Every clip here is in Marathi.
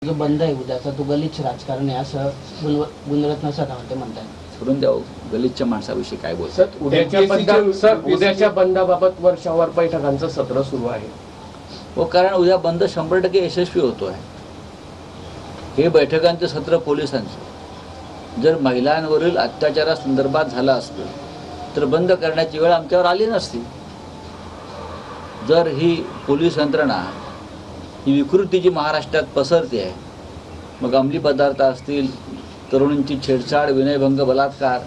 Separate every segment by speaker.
Speaker 1: जो बंद आहे उद्याचा तो गलिच्छ राजकारण आहे असं गुणरत्न सदावर्ते म्हणतात.
Speaker 2: सोडून द्या गलिच्छ माणसाविषयी काय बोलतात.
Speaker 3: उद्याच्या बंदाबाबत वर्षावर बैठकांचं सत्र सुरू आहे.
Speaker 2: हो, कारण उद्या बंद 100% यशस्वी होतो आहे. हे बैठकांचं सत्र पोलिसांचं जर महिलांवरील अत्याचारासंदर्भात झालं असतं तर बंद करण्याची वेळ आमच्यावर आली नसती. जर ही पोलीस यंत्रणा ही विकृती जी महाराष्ट्रात पसरते आहे, मग अंमली पदार्थ असतील, तरुणींची छेडछाड, विनयभंग, बलात्कार,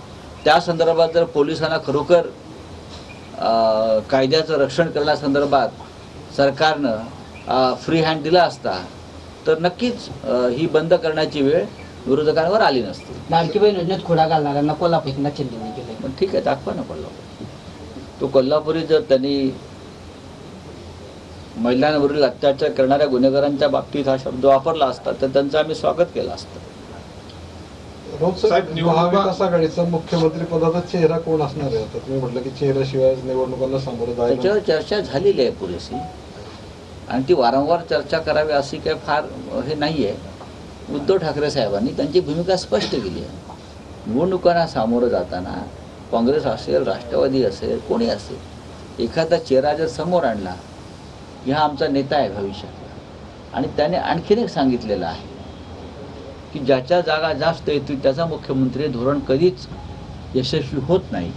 Speaker 2: त्या संदर्भात जर पोलिसांना खरोखर कायद्याचं रक्षण करण्यासंदर्भात सरकारनं फ्री हँड दिला असता तर नक्कीच ही बंद करण्याची वेळ विरोधकांवर आली नसती.
Speaker 1: लाडकी बहीण योजनेत खोडा घालणाऱ्यांना कोल्हापूर एकनाथ शिंदेंनी केले.
Speaker 2: पण ठीक आहे, दाखवा ना कोल्हापूर. तो कोल्हापुरी जर त्यांनी महिलांवरील अत्याचार करणाऱ्या गुन्हेगारांच्या बाबतीत हा शब्द वापरला असता तर त्यांचं आम्ही स्वागत केलं असतं.
Speaker 4: महाविकास आघाडीचा मुख्यमंत्री पदाचा चेहरा कोण असणार आहे? आता तुम्ही म्हटलं की चेहऱ्याशिवाय निवडणुकांना सामोरं जायचं.
Speaker 2: त्याच्यावर चर्चा झालेली आहे पुरेशी आणि ती वारंवार चर्चा करावी अशी काही फार हे नाही आहे. उद्धव ठाकरे साहेबांनी त्यांची भूमिका स्पष्ट केली आहे. निवडणुकांना सामोरं जाताना काँग्रेस असेल, राष्ट्रवादी असेल, कोणी असेल, एखादा चेहरा जर समोर आणला, हा आमचा नेता आहे भविष्यातला, आणि त्याने आणखीन एक सांगितलेलं आहे की ज्याच्या जागा जास्त येतील त्याचा मुख्यमंत्री धोरण कधीच यशस्वी होत नाही.